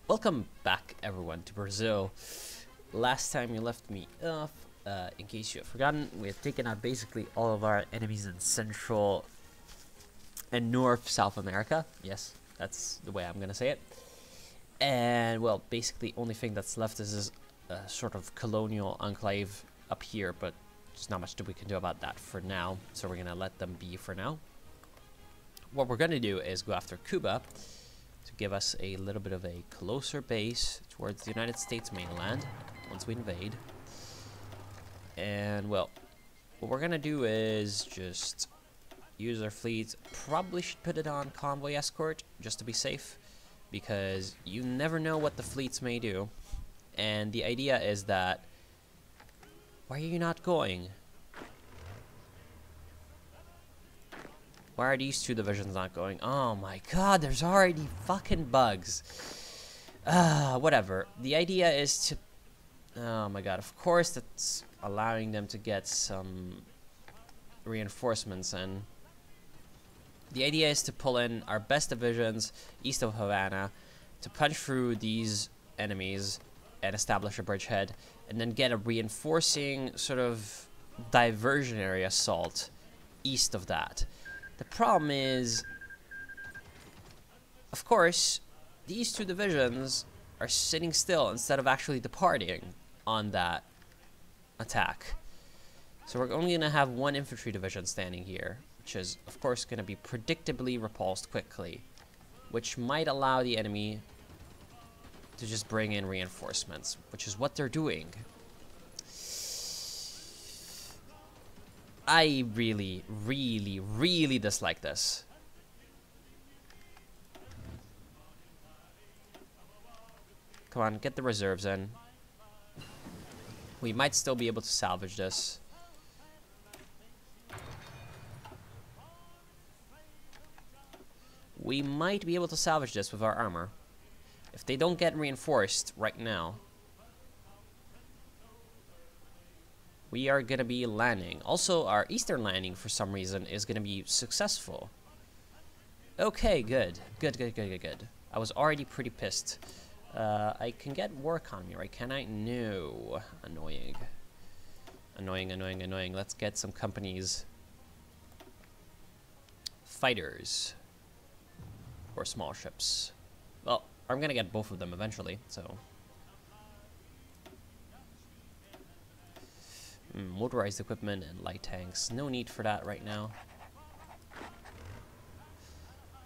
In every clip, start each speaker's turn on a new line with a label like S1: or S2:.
S1: Welcome back, everyone, to Brazil. Last time you left me off, in case you have forgotten, we have taken out basically all of our enemies in Central and North South America. Yes, that's the way I'm gonna say it. And, well, basically, only thing that's left is this sort of colonial enclave up here, but there's not much that we can do about that for now, so we're gonna let them be for now. What we're gonna do is go after Cuba to give us a little bit of a closer base towards the United States mainland once we invade. And, well, what we're gonna do is just use our fleet. Probably should put it on convoy escort just to be safe, because you never know what the fleets may do. And the idea is that, why are you not going? Why are these two divisions not going? Oh my god, there's already fucking bugs. Whatever. The idea is to... Oh my god, of course that's allowing them to get some reinforcements in. The idea is to pull in our best divisions east of Havana to punch through these enemies and establish a bridgehead, and then get a reinforcing sort of diversionary assault east of that. The problem is, of course, these two divisions are sitting still instead of actually departing on that attack. So we're only going to have one infantry division standing here, which is, of course, going to be predictably repulsed quickly, which might allow the enemy to just bring in reinforcements, which is what they're doing. I really, really, really dislike this. Come on, get the reserves in. We might still be able to salvage this. We might be able to salvage this with our armor. If they don't get reinforced right now, we are going to be landing. Also, our eastern landing, for some reason, is going to be successful. Okay, good. Good. I was already pretty pissed. I can get war economy, right? Can I? No. Annoying. Annoying. Let's get some companies. Fighters. Or small ships. Well, I'm going to get both of them eventually, so... motorized equipment and light tanks. No need for that right now.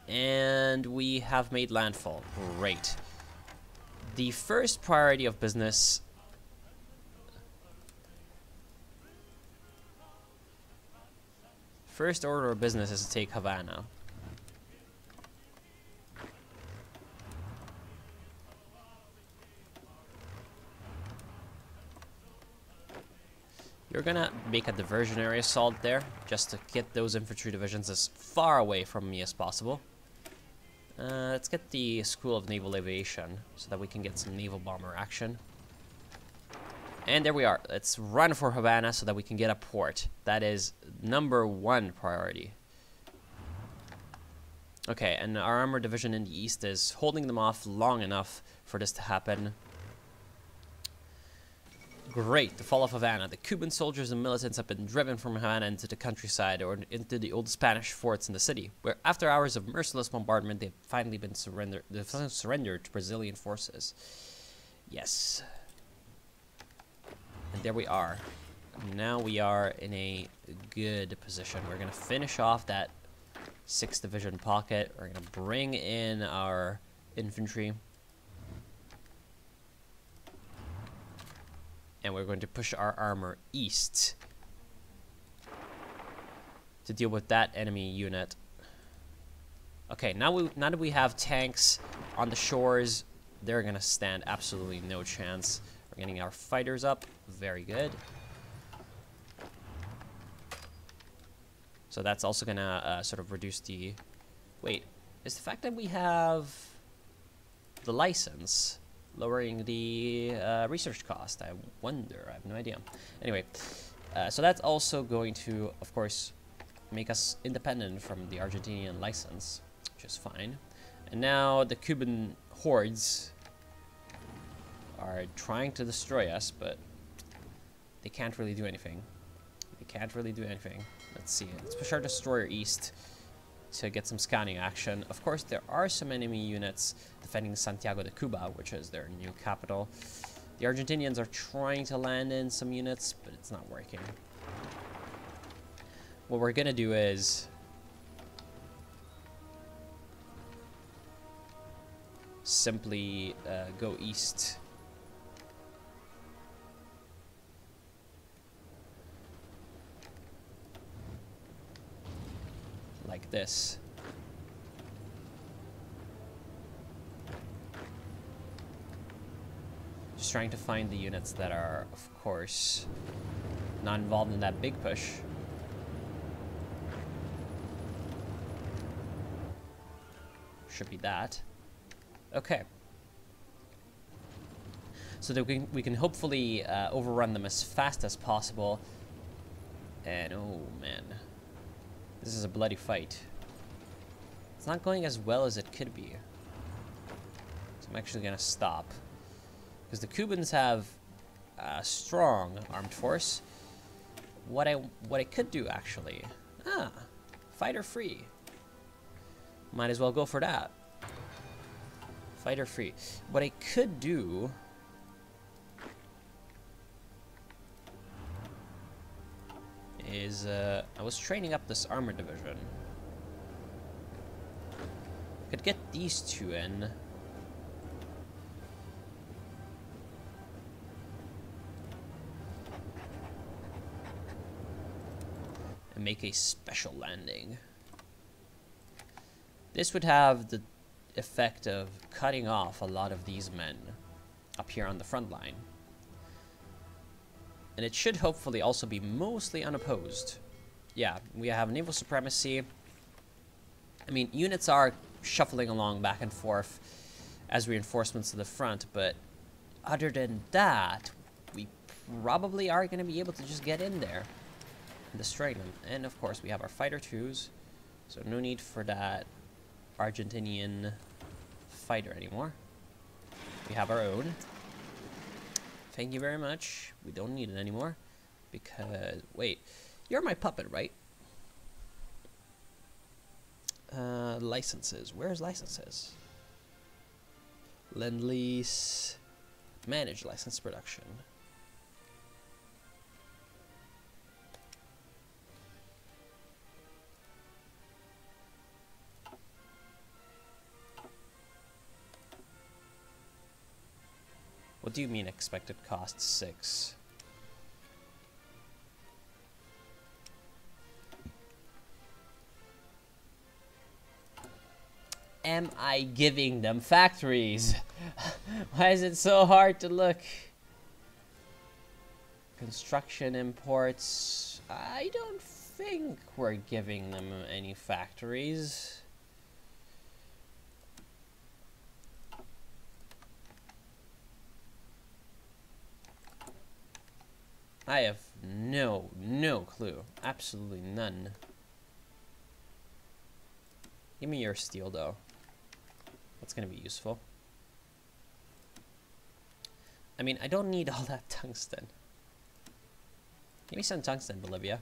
S1: And we have made landfall. Great. The first priority of business... First order of business is to take Havana. You're gonna make a diversionary assault there, just to get those infantry divisions as far away from me as possible. Let's get the School of Naval Aviation, so that we can get some naval bomber action. And there we are. Let's run for Havana, so that we can get a port. That is #1 priority. Okay, and our armor division in the east is holding them off long enough for this to happen. Great, the fall of Havana. The Cuban soldiers and militants have been driven from Havana into the countryside or into the old Spanish forts in the city, where after hours of merciless bombardment, they've finally been surrendered to Brazilian forces. Yes. And there we are. Now we are in a good position. We're going to finish off that 6th Division pocket. We're going to bring in our infantry. And we're going to push our armor east to deal with that enemy unit. Okay, now that we have tanks on the shores, they're gonna stand absolutely no chance. We're getting our fighters up. Very good. So that's also gonna sort of reduce the... Wait, is the fact that we have the license lowering the research cost? I wonder. I have no idea. Anyway, so that's also going to, of course, make us independent from the Argentinian license, which is fine. And now the Cuban hordes are trying to destroy us, but they can't really do anything. They can't really do anything. Let's see. Let's push our destroyer east to get some scanning action. Of course, there are some enemy units defending Santiago de Cuba, which is their new capital. The Argentinians are trying to land in some units, but it's not working. What we're gonna do is simply go east. Like this. Just trying to find the units that are, of course, not involved in that big push. Should be that. Okay. So that we can hopefully overrun them as fast as possible. And oh man, this is a bloody fight. It's not going as well as it could be. So I'm actually gonna stop. Because the Cubans have a strong armed force. What I could do actually, fighter free. Might as well go for that. Fighter free. What I could do is I was training up this armor division. I could get these two in. And make a special landing. This would have the effect of cutting off a lot of these men up here on the front line. And it should hopefully also be mostly unopposed. Yeah, we have naval supremacy. I mean, units are shuffling along back and forth as reinforcements to the front, but other than that, we probably are going to be able to just get in there and destroy them. And of course, we have our fighter twos, so no need for that Argentinian fighter anymore. We have our own. Thank you very much. We don't need it anymore because wait, you're my puppet, right? Licenses. Where's licenses? Lend-lease. Manage license production. What do you mean expected cost 6? Am I giving them factories? Why is it so hard to look? Construction imports. I don't think we're giving them any factories. I have no clue. Absolutely none. Give me your steel, though. That's going to be useful. I mean, I don't need all that tungsten. Give me some tungsten, Bolivia.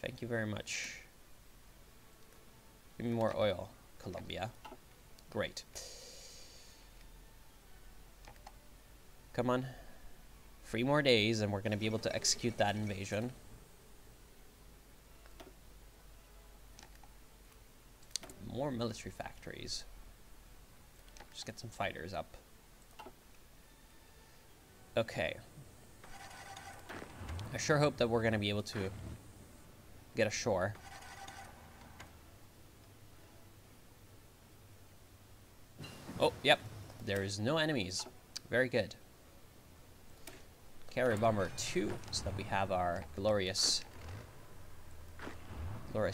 S1: Thank you very much. Give me more oil, Colombia. Great. Come on. 3 more days and we're going to be able to execute that invasion. More military factories. Just get some fighters up. Okay. I sure hope that we're going to be able to get ashore. Oh, yep. There is no enemies. Very good. Carrier bomber 2, so that we have our glorious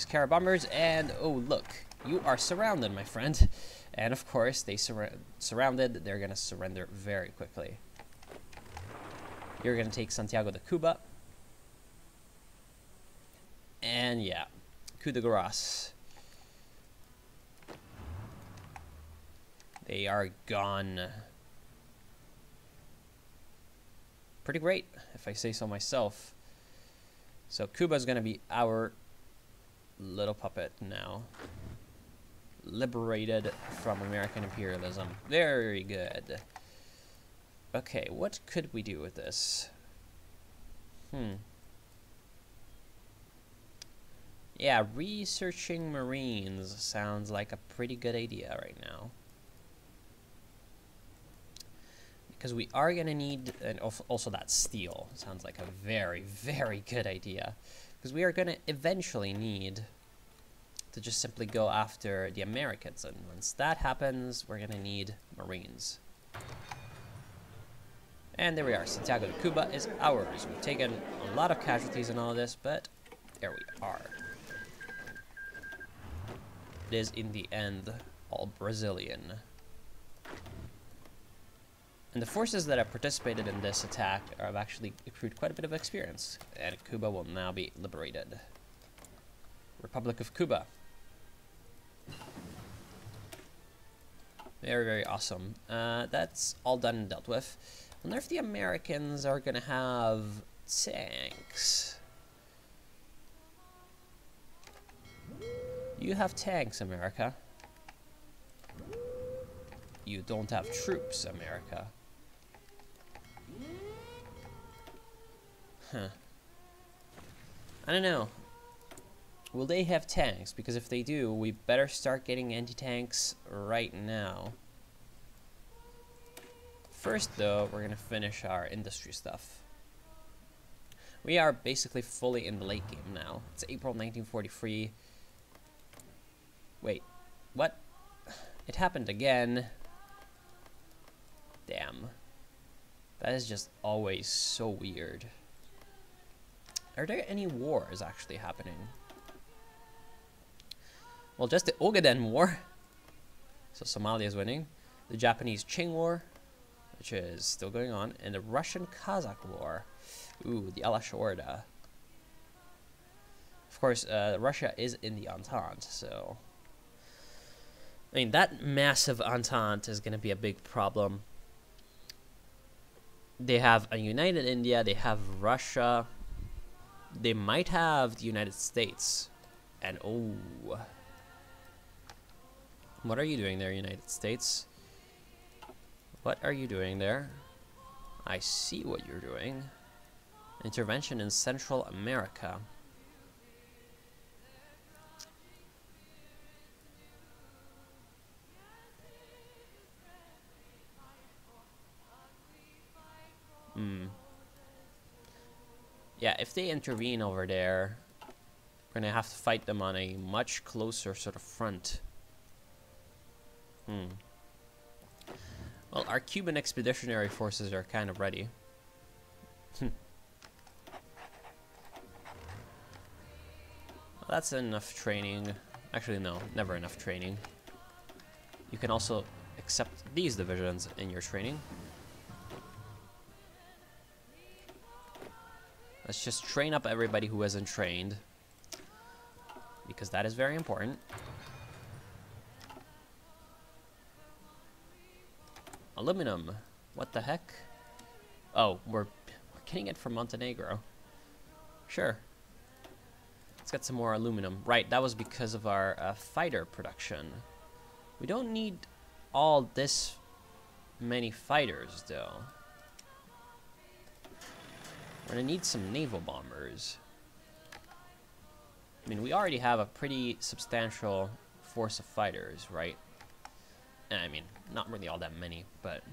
S1: carrier bombers. And oh look, you are surrounded, my friend. And of course, they surrounded. They're gonna surrender very quickly. You're gonna take Santiago de Cuba, and yeah, coup de grace. They are gone. pretty great, if I say so myself. So Cuba's gonna be our little puppet now. Liberated from American imperialism. Very good. Okay, what could we do with this? Yeah, researching Marines sounds like a pretty good idea right now. Because we are going to need, and also that steel sounds like a very, very good idea. Because we are going to eventually need to just simply go after the Americans. And once that happens, we're going to need Marines. And there we are. Santiago de Cuba is ours. We've taken a lot of casualties in all of this, but there we are. It is, in the end, all Brazilian. And the forces that have participated in this attack have actually accrued quite a bit of experience. And Cuba will now be liberated. Republic of Cuba. Very, very awesome. That's all done and dealt with. I wonder if the Americans are going to have tanks. You have tanks, America. You don't have troops, America. Huh. I don't know. Will they have tanks? Because if they do, we better start getting anti-tanks right now. First, though, we're going to finish our industry stuff. We are basically fully in the late game now. It's April 1943. Wait, what? It happened again. Damn. That is just always so weird. Are there any wars actually happening? Well, just the Ogaden War. So Somalia is winning. The Japanese Qing War, which is still going on. And the Russian-Kazakh War. Ooh, the Alashorda. Of course, Russia is in the Entente, so... I mean, that massive Entente is going to be a big problem. They have a united India, they have Russia, they might have the United States. And oh, what are you doing there, United States? What are you doing there? I see what you're doing. Intervention in Central America. Yeah, if they intervene over there, we're gonna have to fight them on a much closer sort of front. Well, our Cuban expeditionary forces are kind of ready. Well, that's enough training. Actually, no, never enough training. You can also accept these divisions in your training. Let's just train up everybody who isn't trained, because that is very important. Aluminum. What the heck? Oh, we're getting it from Montenegro. Sure. Let's get some more aluminum. Right, that was because of our fighter production. We don't need all this many fighters, though. We're gonna need some naval bombers. I mean, we already have a pretty substantial force of fighters, right? I mean, not really all that many, but...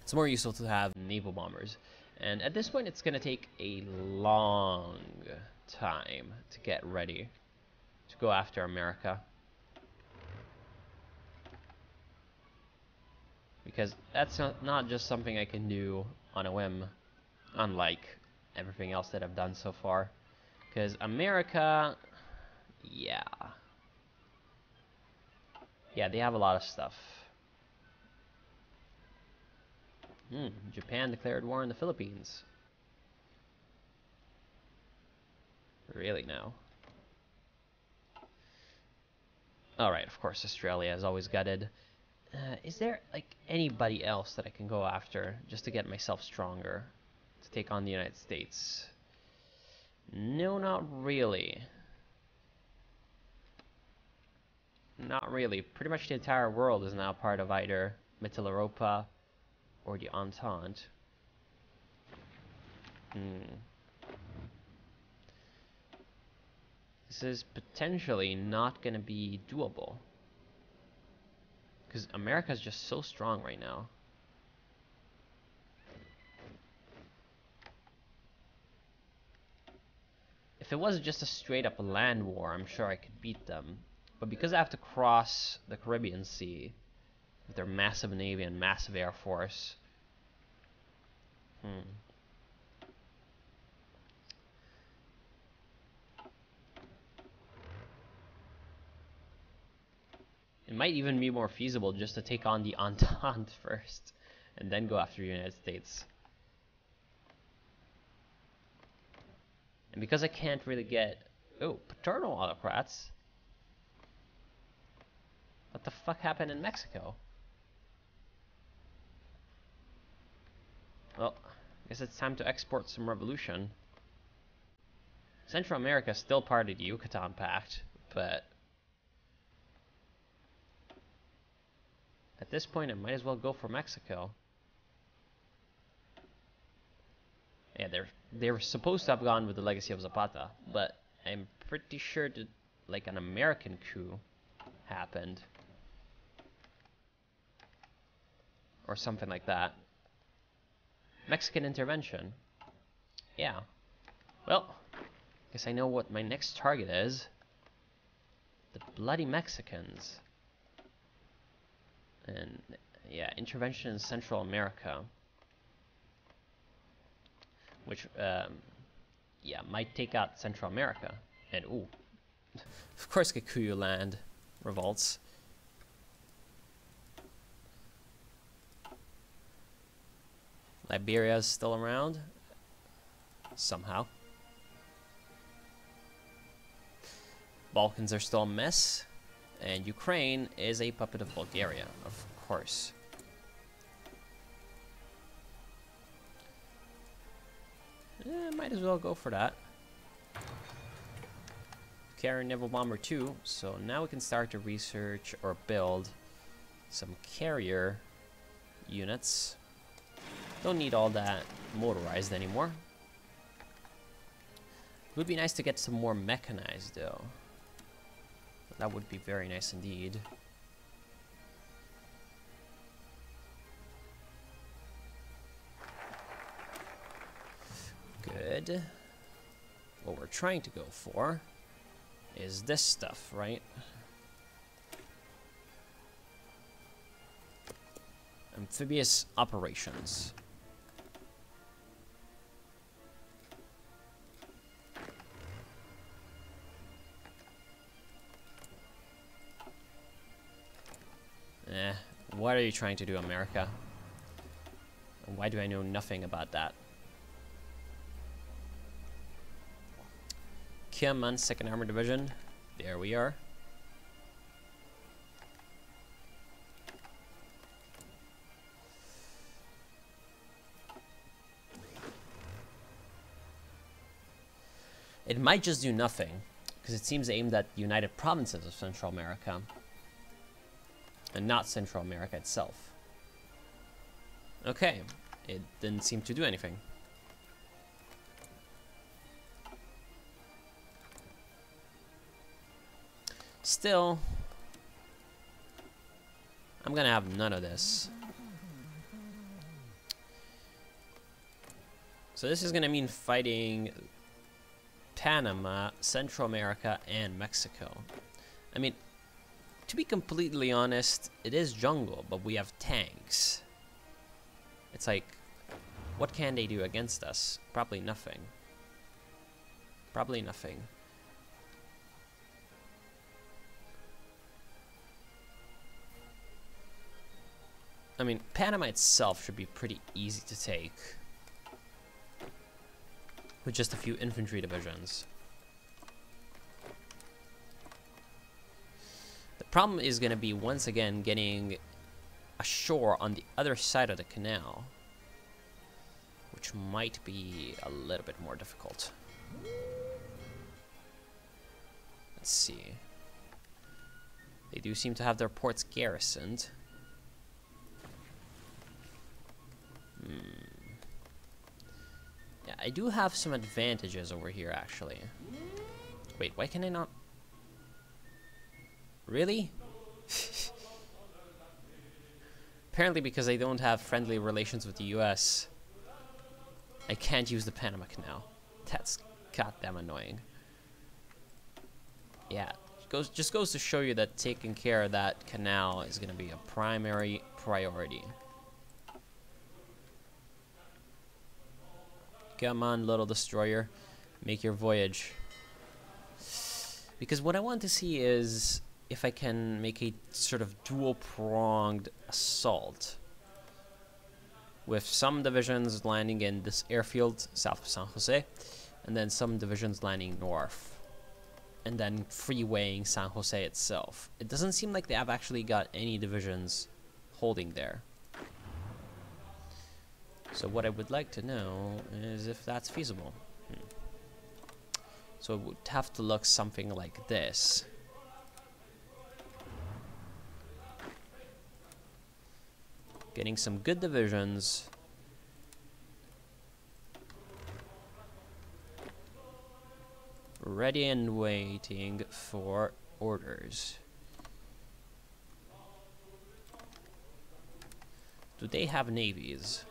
S1: it's more useful to have naval bombers. And at this point, it's gonna take a long time to get ready to go after America. Because that's not just something I can do on a whim, unlike everything else that I've done so far. Because America, yeah, they have a lot of stuff. Japan declared war on the Philippines. Really now? Alright, of course, Australia is always gutted. Is there, like, anybody else that I can go after just to get myself stronger to take on the United States? No, not really. Not really. Pretty much the entire world is now part of either Mitteleuropa or the Entente. This is potentially not going to be doable. Because America's just so strong right now. If it was just a straight up land war, I'm sure I could beat them. But because I have to cross the Caribbean Sea with their massive navy and massive air force. It might even be more feasible just to take on the Entente first, and then go after the United States. And because I can't really get... Oh, paternal autocrats? What the fuck happened in Mexico? Well, I guess it's time to export some revolution. Central America is still part of the Yucatan Pact, but... at this point, I might as well go for Mexico. Yeah, they were supposed to have gone with the legacy of Zapata, but I'm pretty sure that, like, an American coup happened. Or something like that. Mexican intervention. Yeah. Well, guess I know what my next target is. The bloody Mexicans. And, yeah, intervention in Central America. Which, yeah, might take out Central America. And, ooh. Of course Kikuyu land revolts. Liberia is still around. Somehow. Balkans are still a mess. And Ukraine is a puppet of Bulgaria, of course. Might as well go for that. Carrier Naval Bomber 2, so now we can start to research or build some carrier units. Don't need all that motorized anymore. It would be nice to get some more mechanized though. That would be very nice indeed. Good. What we're trying to go for is this stuff, right? Amphibious operations. What are you trying to do, America? And why do I know nothing about that? Kim on 2nd Armored Division. There we are. It might just do nothing, because it seems aimed at the United Provinces of Central America, and not Central America itself. Okay, it didn't seem to do anything. Still, I'm gonna have none of this. So this is gonna mean fighting Panama, Central America, and Mexico. I mean, to be completely honest, it is jungle, but we have tanks. It's like, what can they do against us? Probably nothing. Probably nothing. I mean, Panama itself should be pretty easy to take, with just a few infantry divisions. The Problem is going to be, once again, getting ashore on the other side of the canal, which might be a little bit more difficult. Let's see. They do seem to have their ports garrisoned. Yeah, I do have some advantages over here, actually. Wait, why can I not? Really? Apparently because I don't have friendly relations with the US, I can't use the Panama Canal. That's goddamn annoying. Yeah, just goes to show you that taking care of that canal is going to be a primary priority. Come on, little destroyer. Make your voyage. Because what I want to see is if I can make a sort of dual-pronged assault, with some divisions landing in this airfield south of San Jose, and then some divisions landing north, and then freewaying San Jose itself. It doesn't seem like they have actually got any divisions holding there. So what I would like to know is if that's feasible. So it would have to look something like this. Getting some good divisions. Ready and waiting for orders. Do they have navies?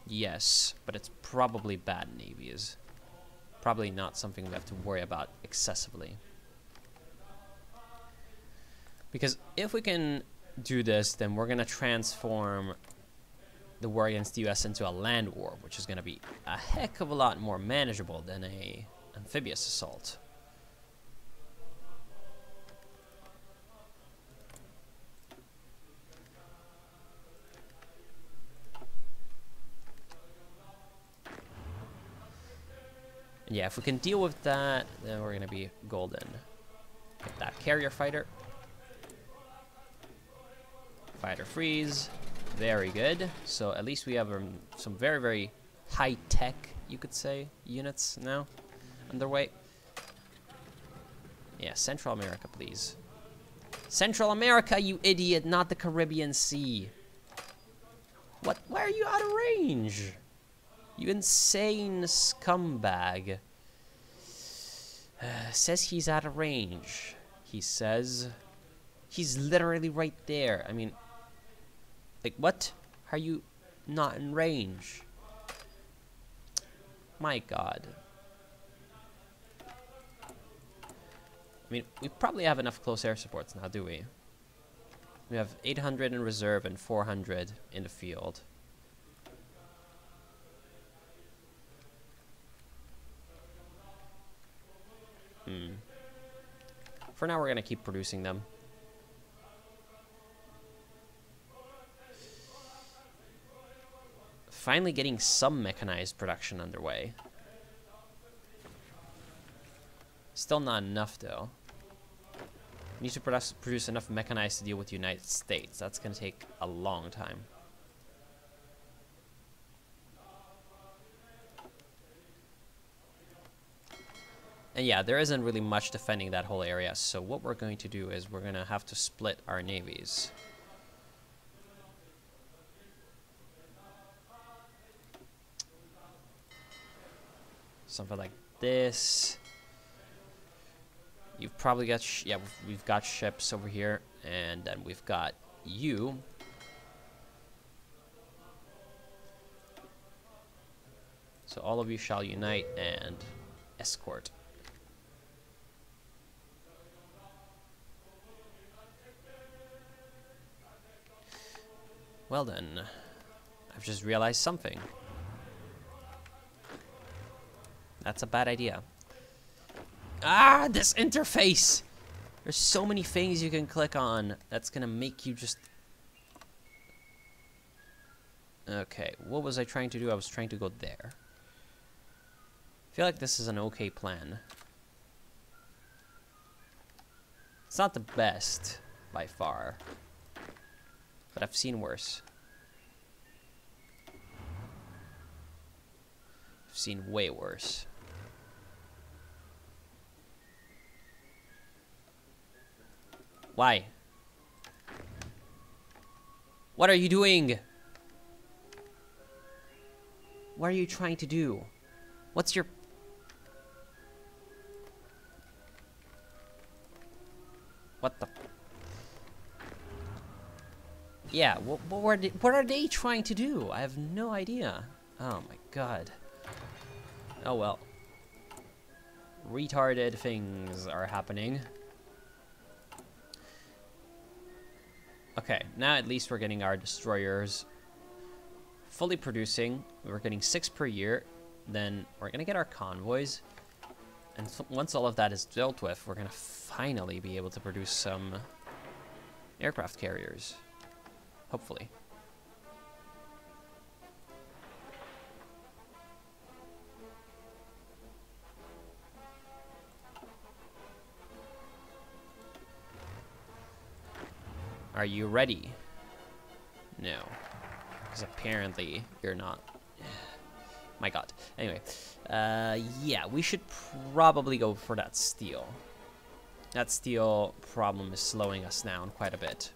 S1: Yes, but it's probably bad navies. Probably not something we have to worry about excessively. Because if we can do this, then we're going to transform the war against the US into a land war, which is going to be a heck of a lot more manageable than a amphibious assault. And yeah, if we can deal with that, then we're going to be golden. Get that carrier fighter. Fighter freeze. Very good. So at least we have some very, very high-tech, you could say, units now underway. Yeah, Central America, please. Central America, you idiot, not the Caribbean Sea. What? Why are you out of range? You insane scumbag. Says he's out of range. He says he's literally right there. I mean, like, what? Are you not in range? My God. I mean, we probably have enough close air supports now, do we? We have 800 in reserve and 400 in the field. For now, we're going to keep producing them. Finally getting some mechanized production underway. Still not enough, though. We need to produce enough mechanized to deal with the United States. That's going to take a long time. And yeah, there isn't really much defending that whole area, so what we're going to do is we're going to have to split our navies. Something like this. You've probably got, yeah, we've got ships over here, and then we've got you. So all of you shall unite and escort. Well then, I've just realized something. That's a bad idea. Ah, this interface! There's so many things you can click on that's gonna make you just... Okay, what was I trying to do? I was trying to go there. I feel like this is an okay plan. It's not the best by far, but I've seen worse. I've seen way worse. Why? What are you doing? What are you trying to do? What's your... What the... Yeah, what are they trying to do? I have no idea. Oh my god. Oh well. Retarded things are happening. Okay, now at least we're getting our destroyers fully producing. We're getting 6 per year. Then we're gonna get our convoys. And once all of that is dealt with, we're gonna finally be able to produce some aircraft carriers. Hopefully. Are you ready? No. Because apparently you're not. My god. Anyway. Yeah, we should probably go for that steel. That steel problem is slowing us down quite a bit.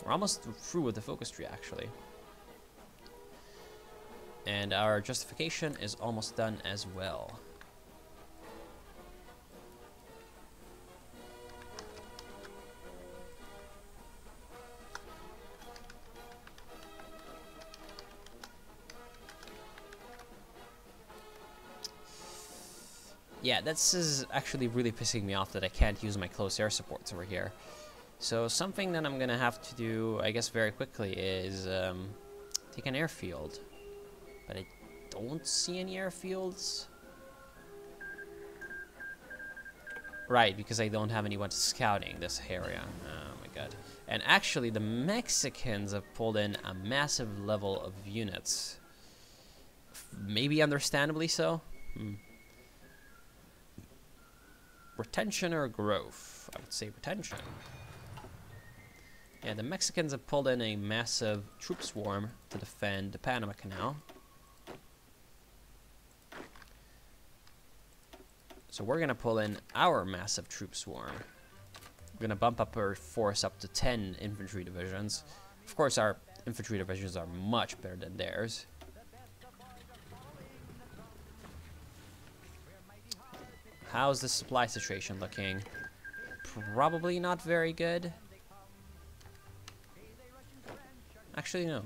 S1: We're almost through with the focus tree, actually. And our justification is almost done as well. Yeah, this is actually really pissing me off that I can't use my close air supports over here. So something that I'm gonna have to do, I guess, very quickly is take an airfield. But I don't see any airfields. Right, because I don't have anyone scouting this area. Oh my god. And actually, the Mexicans have pulled in a massive level of units. Maybe understandably so. Retention or growth? I would say retention. Yeah, the Mexicans have pulled in a massive troop swarm to defend the Panama Canal. So we're gonna pull in our massive troop swarm. We're gonna bump up our force up to 10 infantry divisions. Of course, our infantry divisions are much better than theirs. How's the supply situation looking? Probably not very good. Actually, no.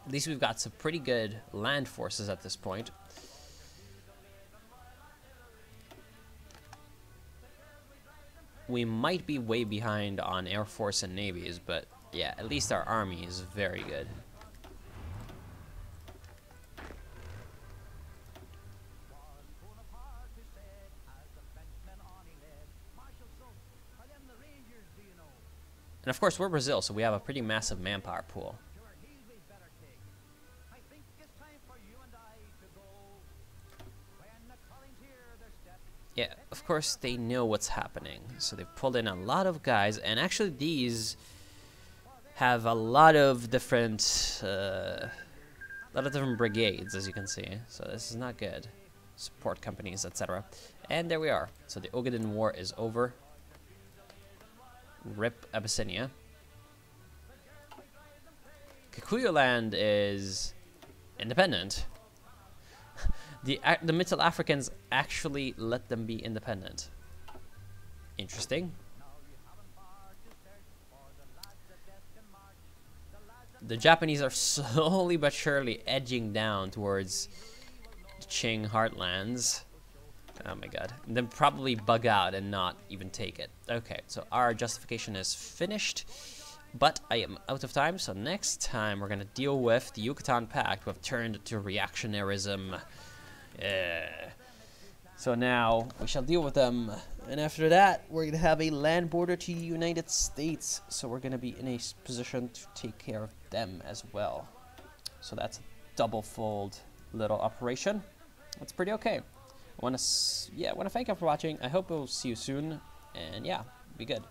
S1: At least we've got some pretty good land forces at this point. We might be way behind on Air Force and navies, but yeah, at least our army is very good. And of course, we're Brazil, so we have a pretty massive manpower pool. Yeah, of course they know what's happening, so they've pulled in a lot of guys, and actually these have a lot of different brigades, as you can see. So this is not good. Support companies, etc. And there we are. So the Ogaden War is over. RIP Abyssinia. Kikuyu land is independent. The Middle Africans actually let them be independent. Interesting. The Japanese are slowly but surely edging down towards the Qing heartlands. Oh my god. And then probably bug out and not even take it. Okay, so our justification is finished. But I am out of time, so next time we're going to deal with the Yucatan Pact, who have turned to reactionarism. So now we shall deal with them And after that, we're going to have a land border to the United States. So we're going to be in a position to take care of them as well. So that's a double-fold little operation. That's pretty okay. I want to thank you for watching. I hope we'll see you soon. And yeah, be good.